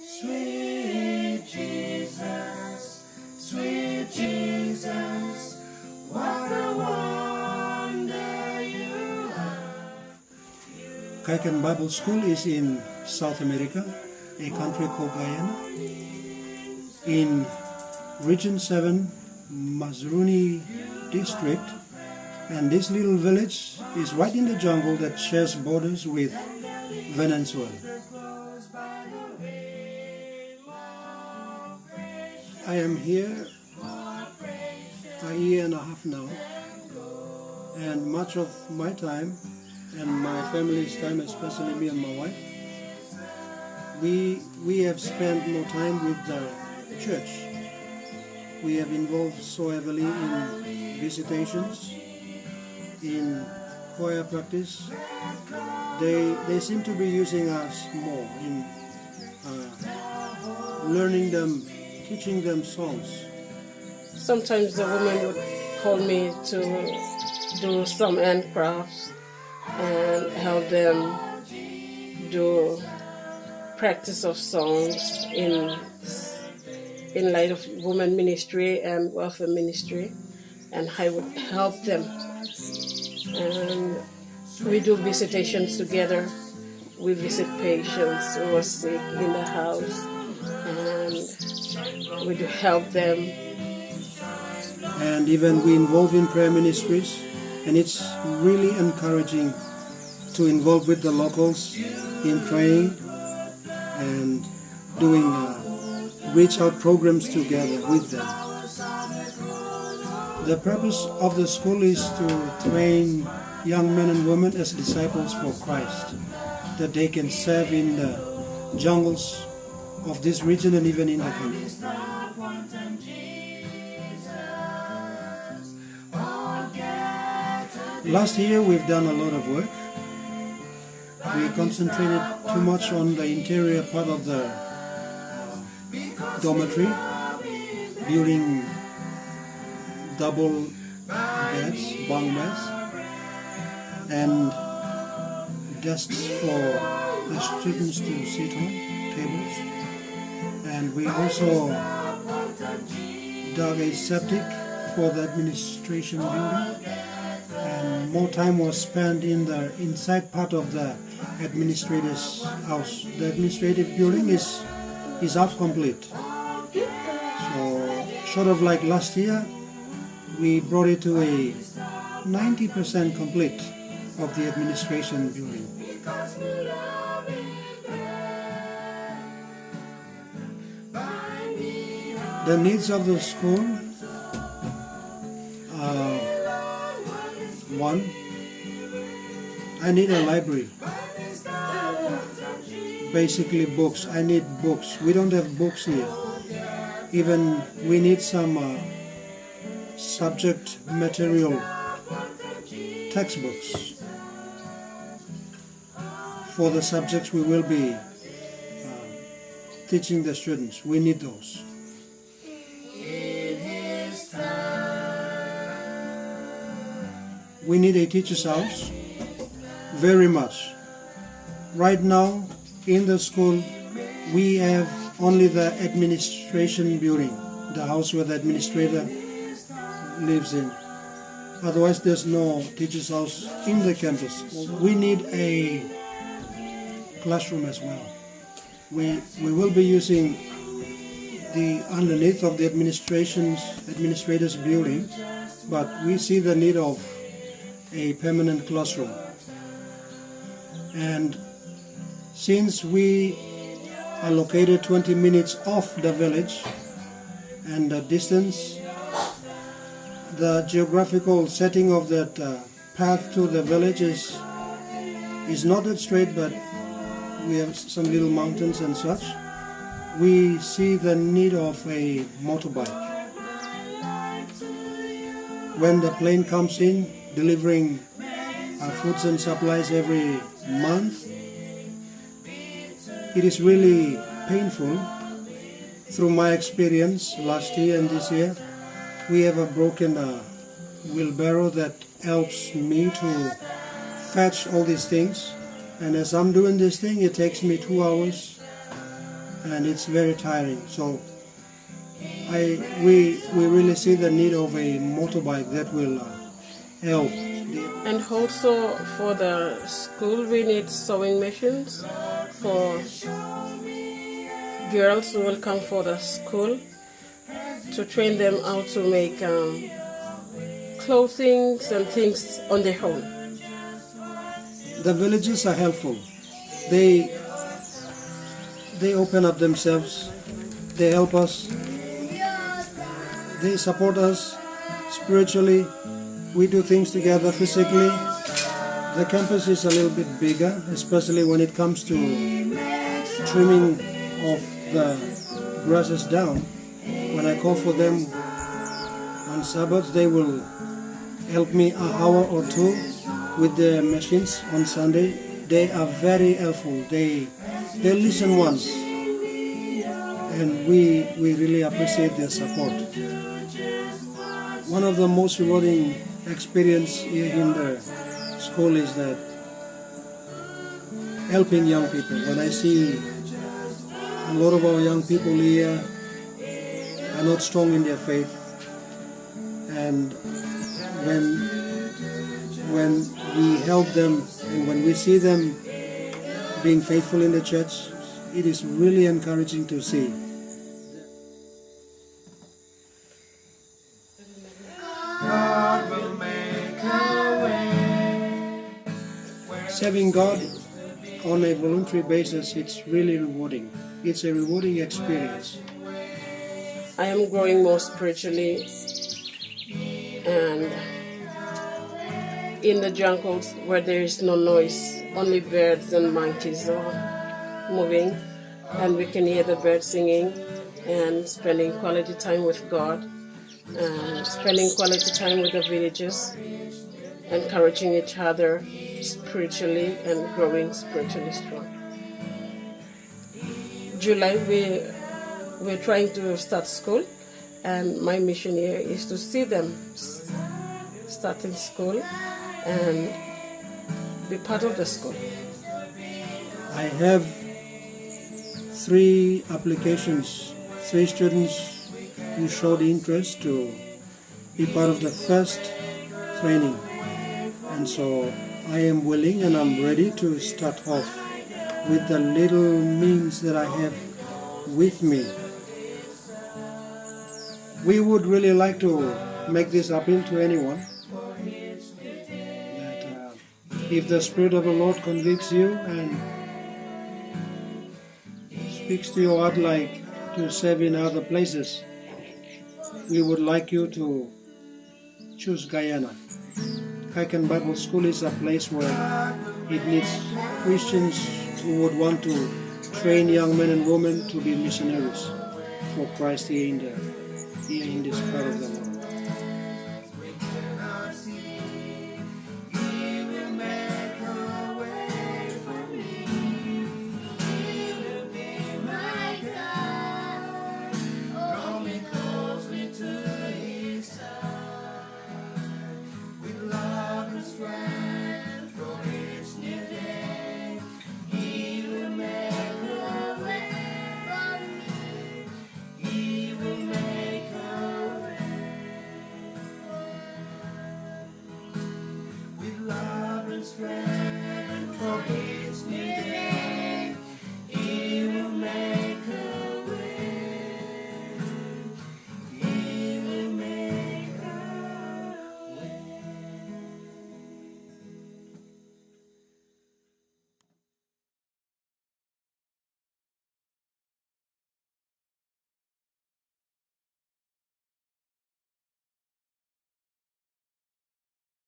Sweet Jesus, what a wonder you are. Kiakan Bible School is in South America, a country called Guyana, in Region 7, Mazruni district, and this little village is right in the jungle that shares borders with Venezuela. I am here a year and a half now, and much of my time and my family's time, especially me and my wife, we have spent more time with the church. We have involved so heavily in visitations, in choir practice. They seem to be using us more in learning them, teaching them songs. Sometimes the woman would call me to do some handcrafts and help them do practice of songs in light of women ministry and welfare ministry, and I would help them. And we do visitations together. We visit patients who are sick in the house, and we do help them. And even we involve in prayer ministries, and it's really encouraging to involve with the locals in praying and doing reach out programs together with them. The purpose of the school is to train young men and women as disciples for Christ, that they can serve in the jungles of this region and even in the country. Last year we've done a lot of work. We concentrated too much on the interior part of the dormitory, building double beds, bunk beds, and desks for the students to sit on, tables. And we also dug a septic for the administration building, and more time was spent in the inside part of the administrator's house. The administrative building is half complete. So sort of like last year, we brought it to a 90% complete of the administration building. The needs of the school are: one, I need a library. Basically books. I need books. We don't have books here. Even we need some subject material textbooks for the subjects we will be teaching the students. We need those. We need a teacher's house very much. Right now in the school we have only the administration building, the house where the administrator lives in. Otherwise there's no teacher's house in the campus. We need a classroom as well. We will be using the underneath of the administrator's building, but we see the need of a permanent classroom. And since we are located 20 minutes off the village, and the distance, the geographical setting of that path to the village is not that straight, but we have some little mountains and such. We see the need of a motorbike. When the plane comes in, delivering foods and supplies every month, it is really painful. Through my experience last year and this year, we have a broken wheelbarrow that helps me to fetch all these things. And as I'm doing this thing, it takes me 2 hours and it's very tiring. So we really see the need of a motorbike that will help. And also for the school, we need sewing machines for girls who will come for the school to train them how to make clothing and things on their own. The villages are helpful. They open up themselves. They help us. They support us spiritually. We do things together physically. The campus is a little bit bigger, especially when it comes to trimming of the grasses down. When I call for them on Sabbath, they will help me an hour or two with the machines on Sunday. They are very helpful. They listen once, and we really appreciate their support. One of the most rewarding experience here in the school is that helping young people. When I see a lot of our young people here are not strong in their faith, and when we help them and when we see them being faithful in the church, it is really encouraging to see. God will make a way. Serving God on a voluntary basis, it's really rewarding. It's a rewarding experience. I am growing more spiritually, and in the jungles where there is no noise, only birds and monkeys are moving, and we can hear the birds singing, and spending quality time with God, and spending quality time with the villagers, encouraging each other spiritually and growing spiritually strong. July, we're trying to start school, and my mission here is to see them starting school and be part of the school. I have 3 applications, 3 students who showed interest to be part of the first training. And so I am willing and I'm ready to start off with the little means that I have with me. We would really like to make this appeal to anyone. That if the Spirit of the Lord convicts you and speaks to your heart like to serve in other places, we would like you to choose Guyana. Kiakan Bible School is a place where it needs Christians who would want to train young men and women to be missionaries for Christ here in this part of the world.